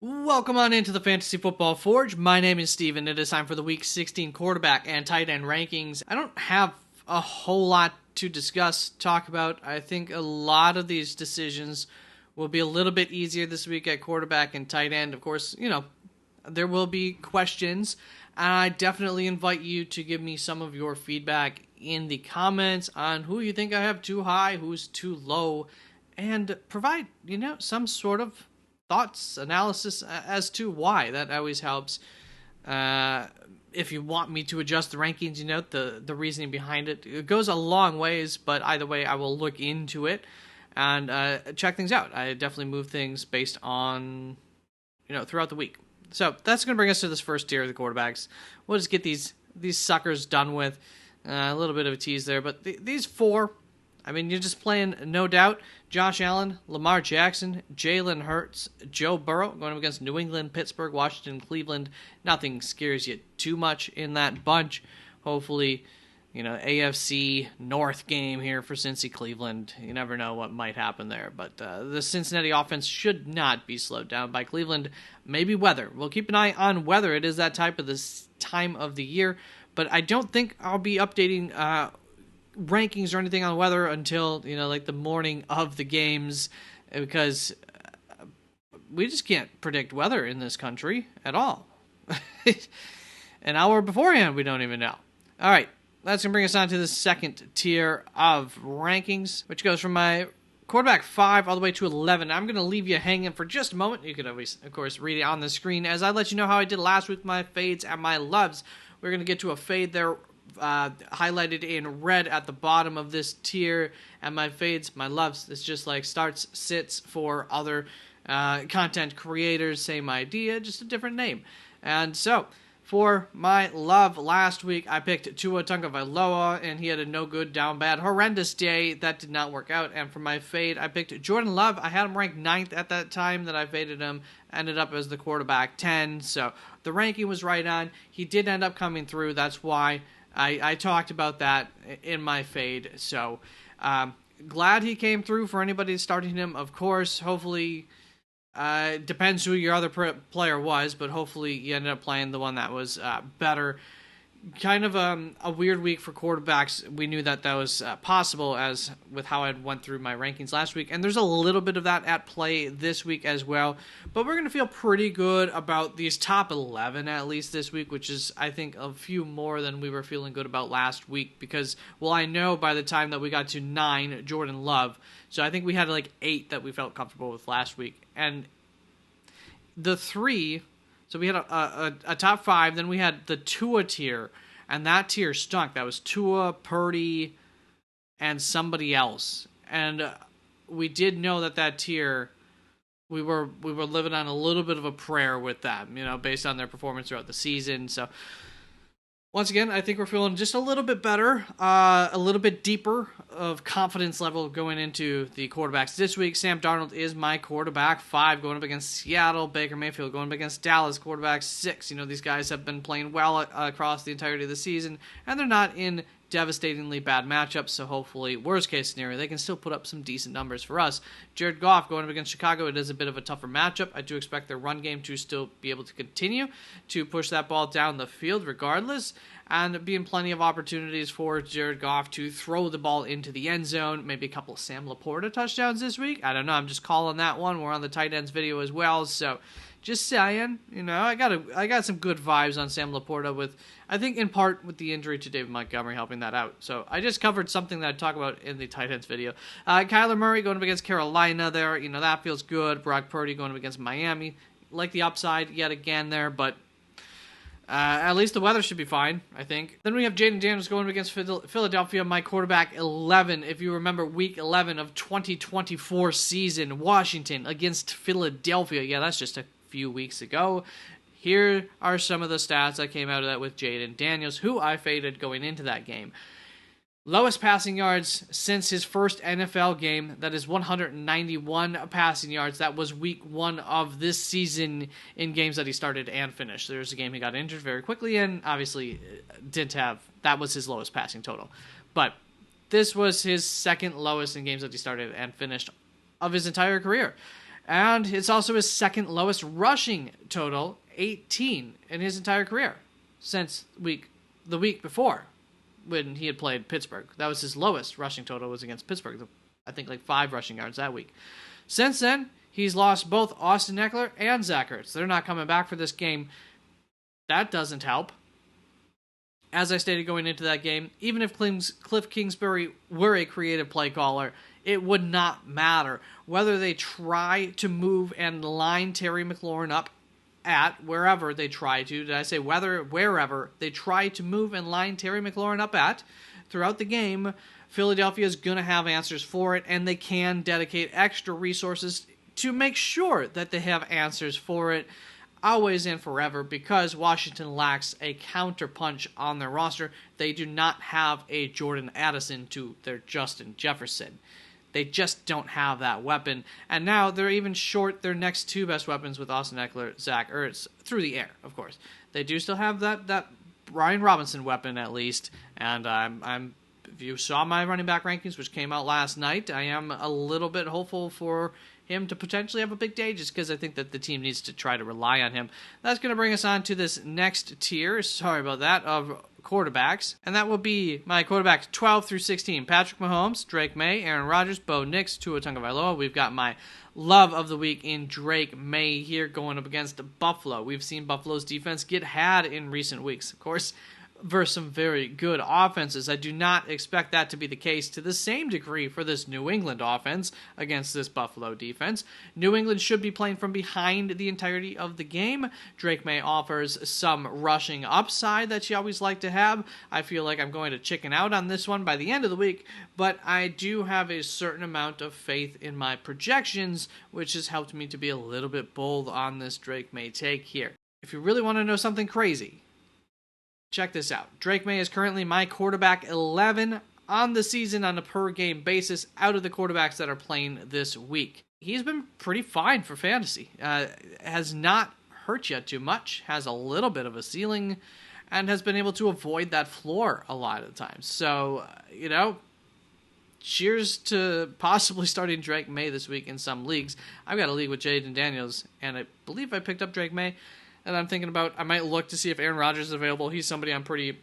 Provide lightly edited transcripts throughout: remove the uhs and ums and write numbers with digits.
Welcome on into the Fantasy Football Forge. My name is Steven. It is time for the Week 16 quarterback and tight end rankings. I don't have a whole lot to talk about. I think a lot of these decisions will be a little bit easier this week at quarterback and tight end. Of course, there will be questions, and I definitely invite you to give me some of your feedback in the comments on who you think I have too high, who's too low, and provide, some sort of thoughts, analysis as to why. That always helps. If you want me to adjust the rankings, the reasoning behind it. It goes a long ways, but either way, I will look into it and check things out. I definitely move things based on, throughout the week. So that's going to bring us to this first tier of the quarterbacks. We'll just get these suckers done with. A little bit of a tease there, but these four, you're just playing, no doubt, Josh Allen, Lamar Jackson, Jalen Hurts, Joe Burrow, going up against New England, Pittsburgh, Washington, Cleveland. Nothing scares you too much in that bunch. Hopefully, AFC North game here for Cincy, Cleveland. You never know what might happen there, but the Cincinnati offense should not be slowed down by Cleveland. Maybe weather. We'll keep an eye on weather. It is that type of this time of the year, but I don't think I'll be updating rankings or anything on weather until the morning of the games, because we just can't predict weather in this country at all. An hour beforehand, we don't even know. All right, that's gonna bring us on to the second tier of rankings, which goes from my quarterback 5 all the way to 11. I'm going to leave you hanging for just a moment. You could always, of course, read it on the screen as I let you know how I did last week with my fades and my loves. We're going to get to a fade there highlighted in red at the bottom of this tier, and my fades, my loves, it's just like starts, sits for other content creators, same idea, just a different name. And so for my love last week, I picked Tua Tagovailoa, and he had a no good, down bad, horrendous day. That did not work out. And for my fade, I picked Jordan Love. I had him ranked 9th at that time that I faded him. Ended up as the quarterback 10. So the ranking was right on. He did end up coming through. That's why I talked about that in my fade. So glad he came through for anybody starting him. Of course, hopefully, depends who your other player was, but hopefully you ended up playing the one that was better. Kind of a weird week for quarterbacks. We knew that was possible as with how I went through my rankings last week, and there's a little bit of that at play this week as well. But we're going to feel pretty good about these top 11 at least this week, which is, I think, a few more than we were feeling good about last week because, well, I know by the time that we got to 9, Jordan Love, so I think we had like 8 that we felt comfortable with last week. And the 3... So we had a top 5, then we had the Tua tier, and that tier stunk. That was Tua, Purdy, and somebody else. And we did know that tier, we were living on a little bit of a prayer with them, based on their performance throughout the season. So once again, I think we're feeling just a little bit better, a little bit deeper of confidence level going into the quarterbacks this week. Sam Darnold is my quarterback 5 going up against Seattle. Baker Mayfield going up against Dallas, quarterback 6. These guys have been playing well across the entirety of the season, and they're not in devastatingly bad matchups, so hopefully, worst case scenario, they can still put up some decent numbers for us. Jared Goff going up against Chicago, it is a bit of a tougher matchup. I do expect their run game to still be able to continue to push that ball down the field regardless, and being plenty of opportunities for Jared Goff to throw the ball into the end zone, maybe a couple of Sam Laporta touchdowns this week. I don't know, I'm just calling that one. We're on the tight ends video as well, so just saying, I got some good vibes on Sam Laporta with, I think in part with the injury to David Montgomery helping that out. So I just covered something that I'd talk about in the tight ends video. Kyler Murray going up against Carolina there, that feels good. Brock Purdy going up against Miami. Like the upside yet again there, but at least the weather should be fine, I think. Then we have Jaden Daniels going up against Philadelphia, my quarterback 11. If you remember week 11 of 2024 season, Washington against Philadelphia. Yeah, that's just a few weeks ago. Here are some of the stats that came out of that with Jaden Daniels, who I faded going into that game. Lowest passing yards since his first NFL game. That is 191 passing yards. That was week 1 of this season in games that he started and finished. There's a game he got injured very quickly and obviously didn't have. That was his lowest passing total. But this was his second lowest in games that he started and finished of his entire career. And it's also his second lowest rushing total, 18, in his entire career since the week before when he had played Pittsburgh. That was his lowest rushing total, was against Pittsburgh. I think like 5 rushing yards that week. Since then, he's lost both Austin Ekeler and Zach Ertz. They're not coming back for this game. That doesn't help. As I stated going into that game, even if Cliff Kingsbury were a creative play caller, it would not matter whether they try to move and line Terry McLaurin up at wherever they try to. Did I say wherever they try to move and line Terry McLaurin up at throughout the game, Philadelphia is going to have answers for it, and they can dedicate extra resources to make sure that they have answers for it always and forever, because Washington lacks a counterpunch on their roster. They do not have a Jordan Addison to their Justin Jefferson. They just don't have that weapon. And now they're even short their next 2 best weapons with Austin Ekeler, Zach Ertz, through the air, of course. They do still have that Brian Robinson weapon, at least. And if you saw my running back rankings, which came out last night, I am a little bit hopeful for him to potentially have a big day, just because I think that the team needs to try to rely on him. That's going to bring us on to this next tier, sorry about that, of quarterbacks, and that will be my quarterbacks 12 through 16. Patrick Mahomes, Drake May, Aaron Rodgers, Bo Nix, Tua Tagovailoa. We've got my love of the week in Drake May here going up against Buffalo. We've seen Buffalo's defense get had in recent weeks, of course, versus some very good offenses. I do not expect that to be the case to the same degree for this New England offense against this Buffalo defense. New England should be playing from behind the entirety of the game. Drake May offers some rushing upside that you always like to have. I feel like I'm going to chicken out on this one by the end of the week, but I do have a certain amount of faith in my projections, which has helped me to be a little bit bold on this Drake May take here. If you really want to know something crazy, check this out. Drake May is currently my quarterback 11 on the season on a per-game basis out of the quarterbacks that are playing this week. He's been pretty fine for fantasy. Has not hurt you too much, has a little bit of a ceiling, and has been able to avoid that floor a lot of the times. So, cheers to possibly starting Drake May this week in some leagues. I've got a league with Jaden Daniels, and I believe I picked up Drake May. And I'm thinking about, I might look to see if Aaron Rodgers is available. He's somebody I'm pretty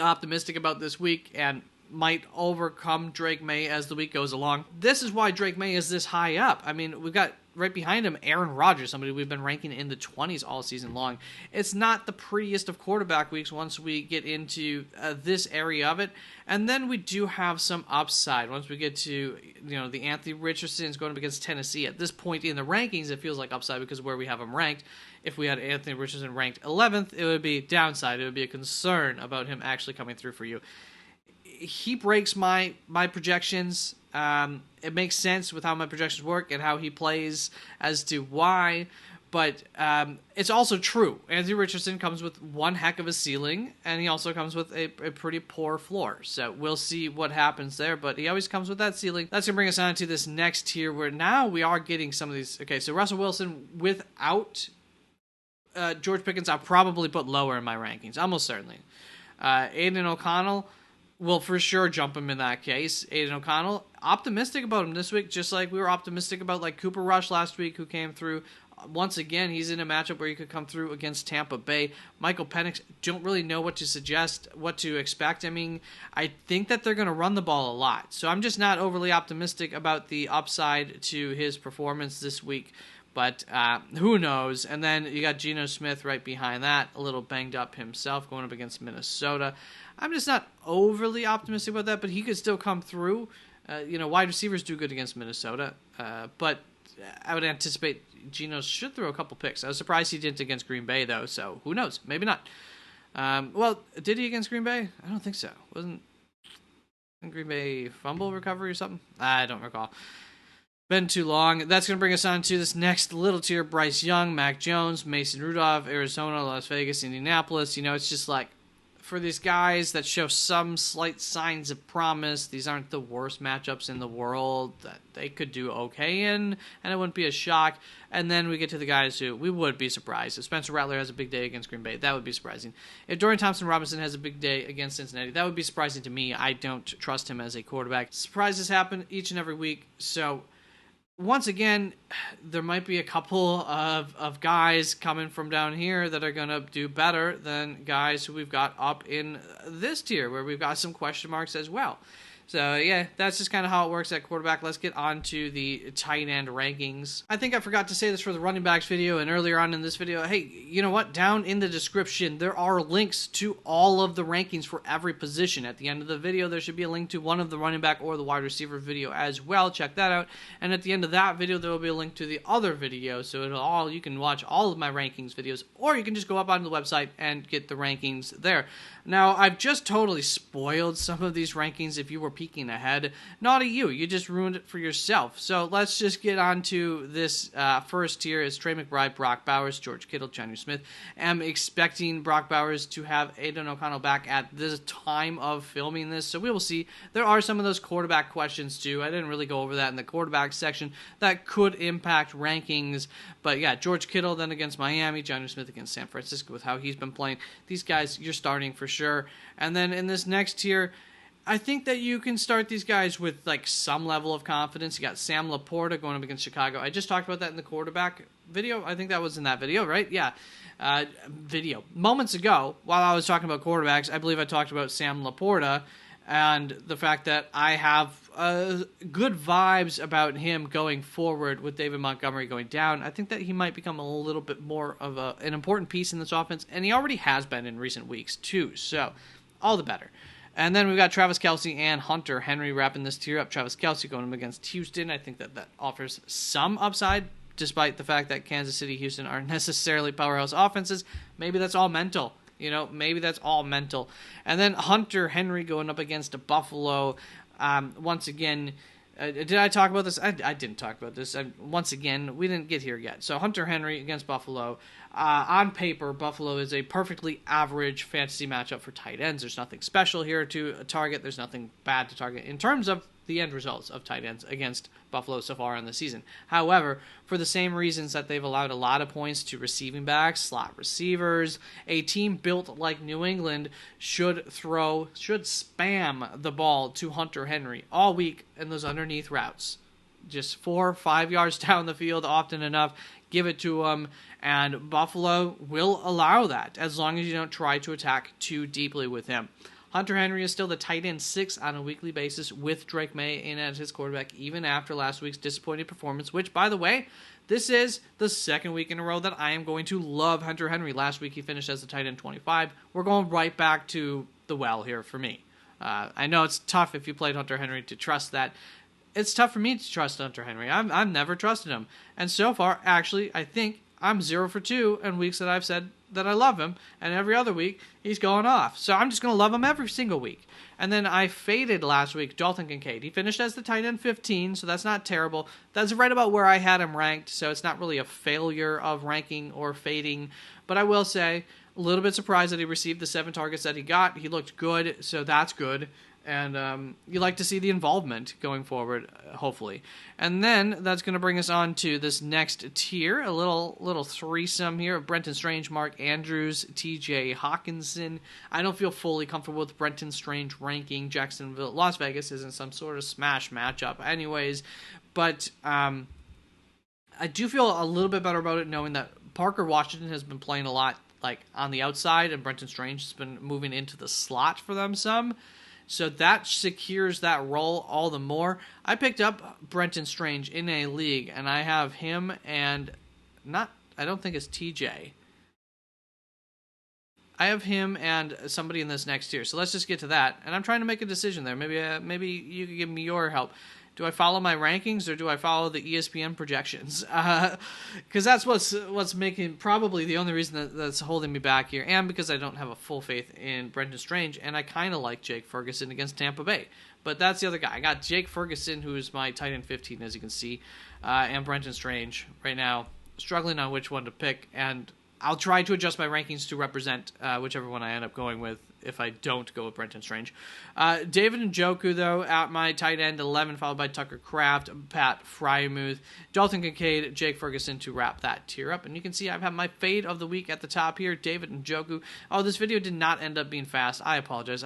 optimistic about this week and might overcome Drake May as the week goes along. This is why Drake May is this high up. I mean, we've got right behind him Aaron Rodgers, somebody we've been ranking in the 20s all season long. It's not the prettiest of quarterback weeks once we get into this area of it. And then we do have some upside once we get to, the Anthony Richardson's going up against Tennessee. At this point in the rankings, it feels like upside because of where we have him ranked. If we had Anthony Richardson ranked 11th, it would be downside. It would be a concern about him actually coming through for you. He breaks my projections. It makes sense with how my projections work and how he plays as to why. But it's also true. Anthony Richardson comes with one heck of a ceiling, and he also comes with a pretty poor floor. So we'll see what happens there, but he always comes with that ceiling. That's going to bring us on to this next tier where now we are getting some of these. Okay, so Russell Wilson without George Pickens, I'll probably put lower in my rankings, almost certainly. Aiden O'Connell will for sure jump him in that case. Aiden O'Connell, optimistic about him this week, just like we were optimistic about like Cooper Rush last week, who came through. Once again, he's in a matchup where he could come through against Tampa Bay. Michael Penix, don't really know what to expect. I mean, I think that they're going to run the ball a lot. So I'm just not overly optimistic about the upside to his performance this week. But who knows? And then you got Geno Smith right behind that, a little banged up himself, going up against Minnesota. I'm just not overly optimistic about that, but he could still come through. Wide receivers do good against Minnesota, but I would anticipate Geno should throw a couple picks. I was surprised he didn't against Green Bay, though, so who knows? Maybe not. Did he against Green Bay? I don't think so. Wasn't Green Bay fumble recovery or something? I don't recall. Been too long. That's going to bring us on to this next little tier. Bryce Young, Mac Jones, Mason Rudolph, Arizona, Las Vegas, Indianapolis. It's just like, for these guys that show some slight signs of promise, these aren't the worst matchups in the world that they could do okay in, and it wouldn't be a shock. And then we get to the guys who we would be surprised. If Spencer Rattler has a big day against Green Bay, that would be surprising. If Dorian Thompson-Robinson has a big day against Cincinnati, that would be surprising to me. I don't trust him as a quarterback. Surprises happen each and every week, so once again, there might be a couple of guys coming from down here that are going to do better than guys who we've got up in this tier, where we've got some question marks as well. So, yeah, that's just kind of how it works at quarterback. Let's get on to the tight end rankings. I think I forgot to say this for the running backs video and earlier on in this video. Hey, you know what? Down in the description, there are links to all of the rankings for every position. At the end of the video, there should be a link to one of the running back or the wide receiver video as well. Check that out. And at the end of that video, there will be a link to the other video. So you can watch all of my rankings videos, or you can just go up onto the website and get the rankings there. Now, I've just totally spoiled some of these rankings if you were peeking ahead. Naughty you. You just ruined it for yourself. So let's just get on to this first tier. Is Trey McBride, Brock Bowers, George Kittle, Jonnu Smith. I'm expecting Brock Bowers to have Aidan O'Connell back at this time of filming this, so we will see. There are some of those quarterback questions too. I didn't really go over that in the quarterback section. That could impact rankings. But yeah, George Kittle then against Miami, Jonnu Smith against San Francisco with how he's been playing. These guys, you're starting for sure. And then in this next tier, I think that you can start these guys with like some level of confidence. You got Sam Laporta going up against Chicago. I just talked about that in the quarterback video. I think that was in that video, right? Yeah. Video. Moments ago, while I was talking about quarterbacks, I believe I talked about Sam Laporta and the fact that I have good vibes about him going forward with David Montgomery going down. I think that he might become a little bit more of an important piece in this offense, and he already has been in recent weeks too, so all the better. And then we've got Travis Kelce and Hunter Henry wrapping this tier up. Travis Kelce going up against Houston. I think that offers some upside, despite the fact that Kansas City, Houston aren't necessarily powerhouse offenses. Maybe that's all mental. Maybe that's all mental. And then Hunter Henry going up against Buffalo. Once again, did I talk about this? I didn't talk about this. Once again, we didn't get here yet. So Hunter Henry against Buffalo. On paper, Buffalo is a perfectly average fantasy matchup for tight ends. There's nothing special here to target. There's nothing bad to target in terms of the end results of tight ends against Buffalo so far in the season. However, for the same reasons that they've allowed a lot of points to receiving backs, slot receivers, a team built like New England should spam the ball to Hunter Henry all week in those underneath routes. Just 4 or 5 yards down the field often enough, give it to him, and Buffalo will allow that as long as you don't try to attack too deeply with him. Hunter Henry is still the tight end 6 on a weekly basis with Drake May in as his quarterback, even after last week's disappointing performance, which, by the way, this is the second week in a row that I am going to love Hunter Henry. Last week he finished as the tight end 25. We're going right back to the well here for me. I know it's tough if you played Hunter Henry to trust that. It's tough for me to trust Hunter Henry. I've never trusted him. And so far, actually, I think I'm 0 for 2 in weeks that I've said that I love him, and every other week he's going off. So I'm just going to love him every single week. And then I faded last week Dalton Kincaid. He finished as the tight end 15, so that's not terrible. That's right about where I had him ranked, so it's not really a failure of ranking or fading. But I will say, a little bit surprised that he received the 7 targets that he got. He looked good, so that's good. And you like to see the involvement going forward, hopefully. And then that's going to bring us on to this next tier, a little threesome here of Brenton Strange, Mark Andrews, TJ Hawkinson. I don't feel fully comfortable with Brenton Strange ranking Jacksonville. Las Vegas isn't some sort of smash matchup anyways, but I do feel a little bit better about it knowing that Parker Washington has been playing a lot like on the outside, and Brenton Strange has been moving into the slot for them some. So that secures that role all the more. I picked up Brenton Strange in a league, and I have him and I don't think it's TJ. I have him and somebody in this next tier. So let's just get to that. And I'm trying to make a decision there. Maybe you could give me your help. Do I follow my rankings or do I follow the ESPN projections? Because that's what's making probably the only reason that's holding me back here, and because I don't have a full faith in Brenton Strange, and I kind of like Jake Ferguson against Tampa Bay. But that's the other guy. I got Jake Ferguson, who is my tight end 15, as you can see, and Brenton Strange right now, struggling on which one to pick, and I'll try to adjust my rankings to represent whichever one I end up going with if I don't go with Brenton Strange. David Njoku, though, at my tight end 11, followed by Tucker Kraft, Pat Freiermuth, Dalton Kincaid, Jake Ferguson to wrap that tier up. And you can see I've had my fade of the week at the top here, David Njoku. Oh, this video did not end up being fast. I apologize.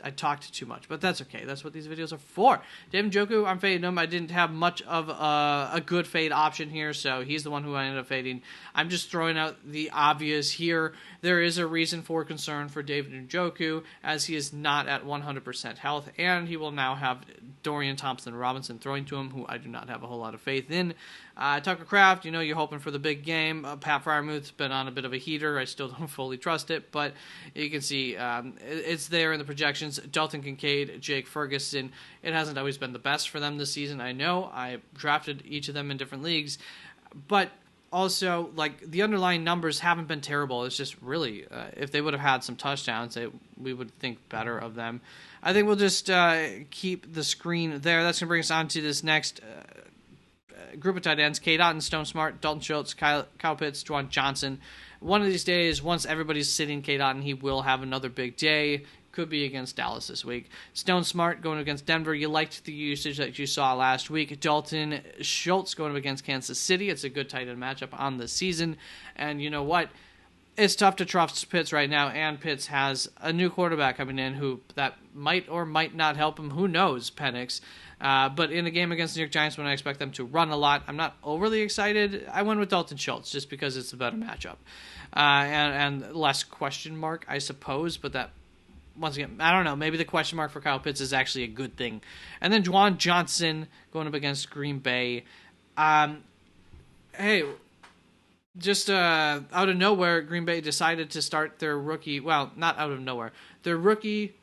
I talked too much, but that's okay. That's what these videos are for. David Njoku, I'm fading him. I didn't have much of a good fade option here, so he's the one who I ended up fading. I'm just throwing out the obvious here. There is a reason for concern for David Njoku, as he is not at 100% health, and he will now have Dorian Thompson-Robinson throwing to him, who I do not have a whole lot of faith in. Tucker Kraft, you're hoping for the big game. Pat Freiermuth's been on a bit of a heater. I still don't fully trust it, but you can see it's there in the projections. Dalton Kincaid, Jake Ferguson. It hasn't always been the best for them this season. I know. I drafted each of them in different leagues, but also, the underlying numbers haven't been terrible. It's just really, if they would have had some touchdowns, we would think better of them. I think we'll just keep the screen there. That's going to bring us on to this next group of tight ends: Cade Otton, Stone Smart, Dalton Schultz, Kyle Pitts, Juwan Johnson. One of these days, once everybody's sitting Cade Otton, he will have another big day. Could be against Dallas this week. Stone Smart going against Denver. You liked the usage that you saw last week. Dalton Schultz going up against Kansas City. It's a good tight end matchup on the season. And you know what? It's tough to trust Pitts right now, and Pitts has a new quarterback coming in who that might or might not help him. Who knows, Penix? But in a game against the New York Giants, when I expect them to run a lot, I'm not overly excited. I went with Dalton Schultz just because it's a better matchup. And less question mark, I suppose, but that, once again, I don't know. Maybe the question mark for Kyle Pitts is actually a good thing. And then Juwan Johnson going up against Green Bay. Hey, just out of nowhere, Green Bay decided to start their rookie. Well, not out of nowhere. Their rookie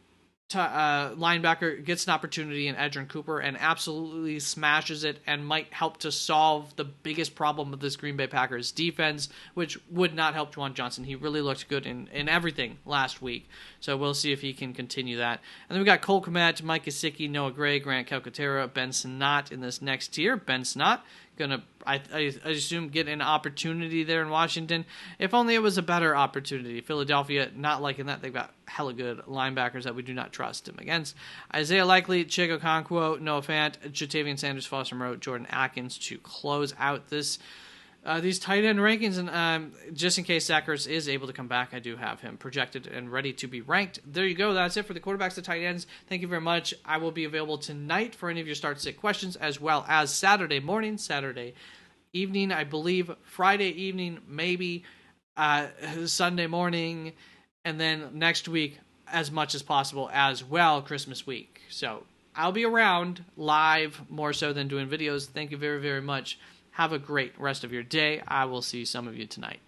linebacker gets an opportunity in Edgerrin Cooper and absolutely smashes it, and might help to solve the biggest problem of this Green Bay Packers defense, which would not help Juwan Johnson. He really looked good in everything last week, so we'll see if he can continue that. And then we got Cole Kmet, Mike Gesicki, Noah Gray, Grant Calcaterra, Ben Sinnott in this next tier. Ben Sinnott gonna, I assume, get an opportunity there in Washington. If only it was a better opportunity. Philadelphia, not liking that. They've got hella good linebackers that we do not trust him against. Isaiah Likely, Chig Okonkwo, Noah Fant, Jatavian Sanders, Foster Moreau, Jordan Atkins to close out this these tight end rankings. And just in case Zachers is able to come back, I do have him projected and ready to be ranked. There you go. That's it for the quarterbacks to tight ends. Thank you very much. I will be available tonight for any of your start-sit questions, as well as Saturday morning, Saturday evening, I believe, Friday evening, maybe Sunday morning, and then next week as much as possible as well, Christmas week. So I'll be around live more so than doing videos. Thank you very, very much. Have a great rest of your day. I will see some of you tonight.